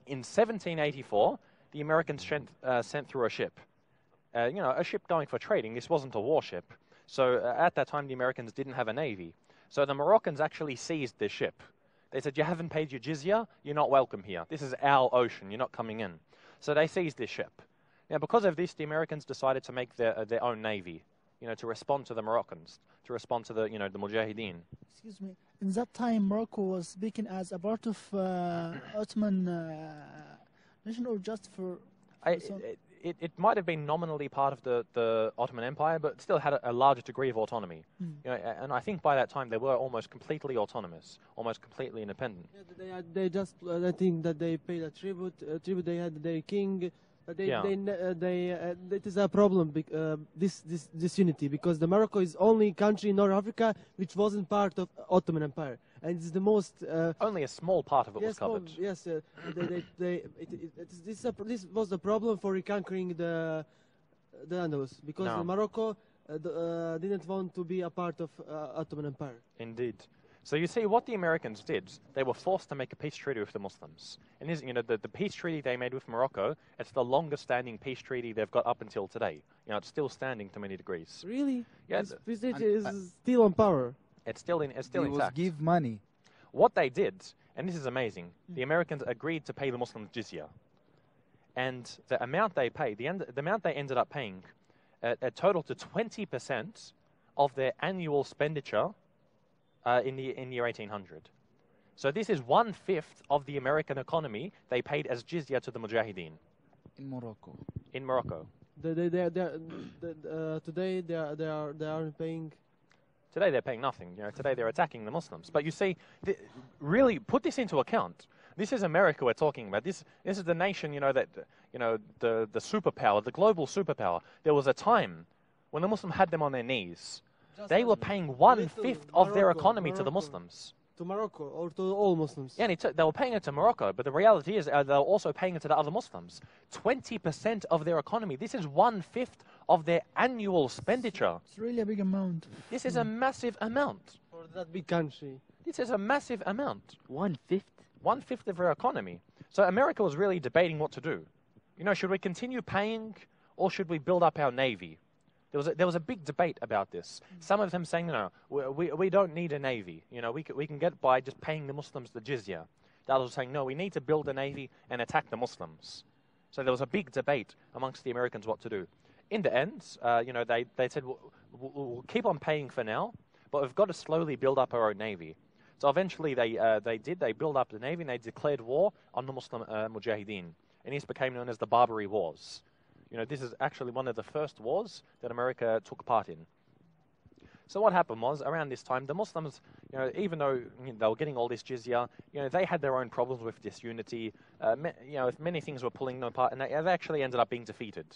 In 1784, the Americans sent through a ship. A ship going for trading. This wasn't a warship. So at that time, the Americans didn't have a navy. So the Moroccans actually seized this ship. They said, "You haven't paid your jizya, you're not welcome here. This is our ocean, you're not coming in." So they seized this ship. Now, because of this, the Americans decided to make their own navy, to respond to the Moroccans, to respond to the Mujahideen. Excuse me. In that time, Morocco was speaking as a part of Ottoman nation, or just for some- It might have been nominally part of the Ottoman Empire, but still had a larger degree of autonomy. And I think by that time they were almost completely autonomous, almost completely independent. Yeah, I think that they paid a tribute. They had their king. It is a problem. This unity, because the Morocco is only country in North Africa which wasn't part of Ottoman Empire, and it's the most. Only a small part of it was covered. This was the problem for reconquering the Andalus, because Morocco didn't want to be a part of Ottoman Empire. Indeed. So you see, what the Americans did, they were forced to make a peace treaty with the Muslims. And the peace treaty they made with Morocco, it's the longest-standing peace treaty they've got up until today. It's still standing to many degrees. Really? Yeah. This peace treaty is still on power. It's still intact. Give money. What they did, and this is amazing, the Americans agreed to pay the Muslims jizya. And the amount they paid, the amount they ended up paying, a total to 20% of their annual expenditure in the year 1800. So this is 1/5 of the American economy they paid as jizya to the Mujahideen. In Morocco. In Morocco. Today they are paying. Today they're paying nothing. Today they're attacking the Muslims. But you see, really put this into account. This is America we're talking about. This is the nation, the superpower, the global superpower. There was a time when the Muslims had them on their knees. They were paying 1/5 of their economy to the Muslims. To Morocco or to all Muslims? Yeah, they were paying it to Morocco, but the reality is they were also paying it to the other Muslims. 20% of their economy. This is 1/5 of their annual expenditure. It's really a big amount. This is a massive amount. For that big country. This is a massive amount. 1/5? 1/5 of their economy. So America was really debating what to do. Should we continue paying or should we build up our navy? There was a big debate about this. Some of them saying, no, we don't need a navy. We can get by just paying the Muslims the jizya. The others were saying, no, we need to build a navy and attack the Muslims. So there was a big debate amongst the Americans what to do. In the end, they said, we'll keep on paying for now, but we've got to slowly build up our own navy. So eventually they built up the navy and they declared war on the Muslim Mujahideen. And this became known as the Barbary Wars. This is actually one of the first wars that America took part in. So what happened was, around this time, the Muslims, even though they were getting all this jizya, they had their own problems with disunity. Many things were pulling them apart, and they actually ended up being defeated.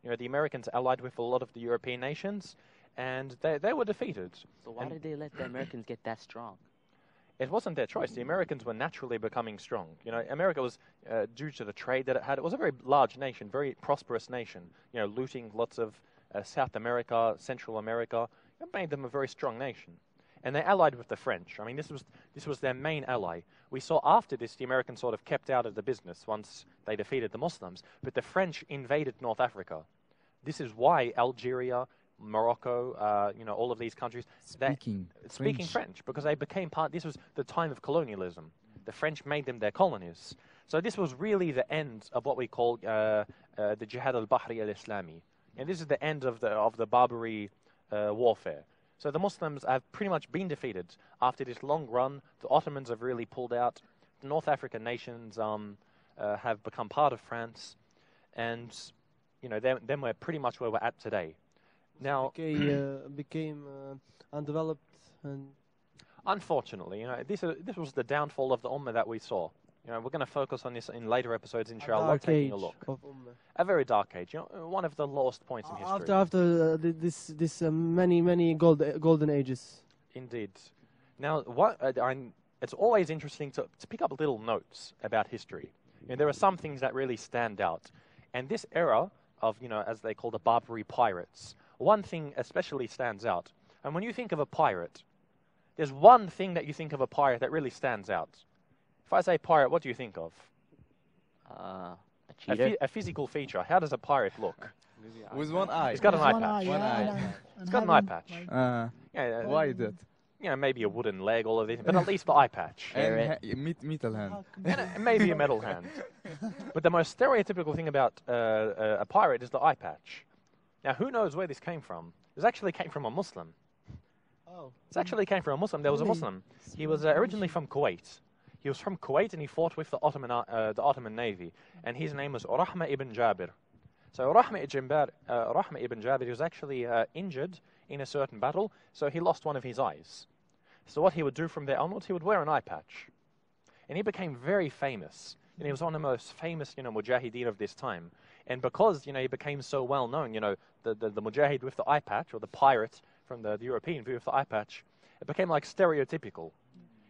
The Americans allied with a lot of the European nations, and they were defeated. So why did they let the Americans get that strong? It wasn't their choice. The Americans were naturally becoming strong. America was, due to the trade that it had, it was a very large nation, very prosperous nation. Looting lots of South America, Central America. It made them a very strong nation. And they allied with the French. I mean, this was their main ally. We saw after this, the Americans sort of kept out of the business once they defeated the Muslims. But the French invaded North Africa. This is why Algeria, Morocco, all of these countries speaking French, because they became part. This was the time of colonialism. The French made them their colonies. So this was really the end of what we call the Jihad al-Bahri al-Islami, and this is the end of the Barbary warfare. So the Muslims have pretty much been defeated after this long run. The Ottomans have really pulled out. The North African nations have become part of France, and then we're pretty much where we're at today. Now, became undeveloped, and unfortunately, this was the downfall of the Ummah that we saw. We're going to focus on this in later episodes, inshallah, taking a look. A very dark age, one of the lowest points in history. After this many golden ages. Indeed. Now, it's always interesting to pick up little notes about history. There are some things that really stand out. And this era of, as they call the Barbary pirates, one thing especially stands out. And when you think of a pirate, there's one thing that you think of a pirate that really stands out. If I say pirate, what do you think of? A cheater. A physical feature. How does a pirate look? With one eye. He's got an eye One patch. One eye. He's got an eye patch. Yeah, Why is that? maybe a wooden leg, all of this, but at least the eye patch. Carrot. Metal hand. And maybe a metal hand. But the most stereotypical thing about a pirate is the eye patch. Now, who knows where this came from? This actually came from a Muslim. Oh. This actually came from a Muslim. There was a Really? Muslim. He was originally from Kuwait. He was from Kuwait and he fought with the Ottoman Navy. And his name was Rahma ibn Jabir. So Rahma ibn Jabir, he was actually injured in a certain battle, so he lost one of his eyes. So what he would do from there onwards, he would wear an eye patch. And he became very famous. He was one of the most famous, mujahideen of this time. And because, he became so well known, the mujahid with the eye patch, or the pirate from the European view with the eye patch, it became like stereotypical.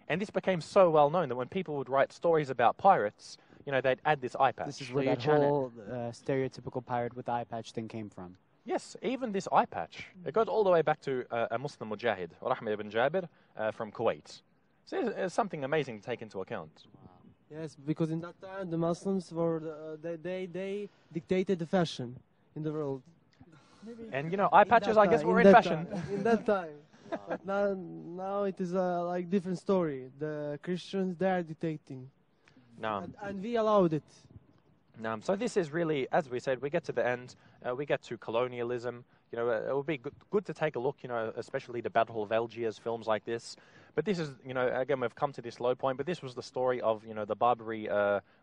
And this became so well known that when people would write stories about pirates, they'd add this eye patch. This is So where you're that trying to- whole stereotypical pirate with the eye patch thing came from. Yes, even this eye patch. It goes all the way back to a Muslim mujahid, Rahma ibn Jabir, from Kuwait. So it's something amazing to take into account. Yes, because in that time the Muslims were they dictated the fashion in the world. And eye patches, I guess, were in that fashion. time, in that time. But now it is like different story. The Christians, they are dictating, No. and we allowed it. No. So this is really, as we said, we get to the end. We get to colonialism. It would be good to take a look. Especially the Battle of Algiers, films like this. But this is, again, we've come to this low point. But this was the story of, the Barbary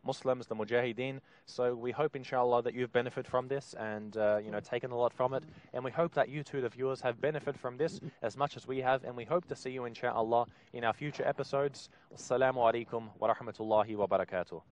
Muslims, the Mujahideen. So we hope, inshallah, that you've benefited from this and, taken a lot from it. And we hope that you too, the viewers, have benefited from this as much as we have. And we hope to see you, inshallah, in our future episodes. Assalamu alaikum wa rahmatullahi wa barakatuh.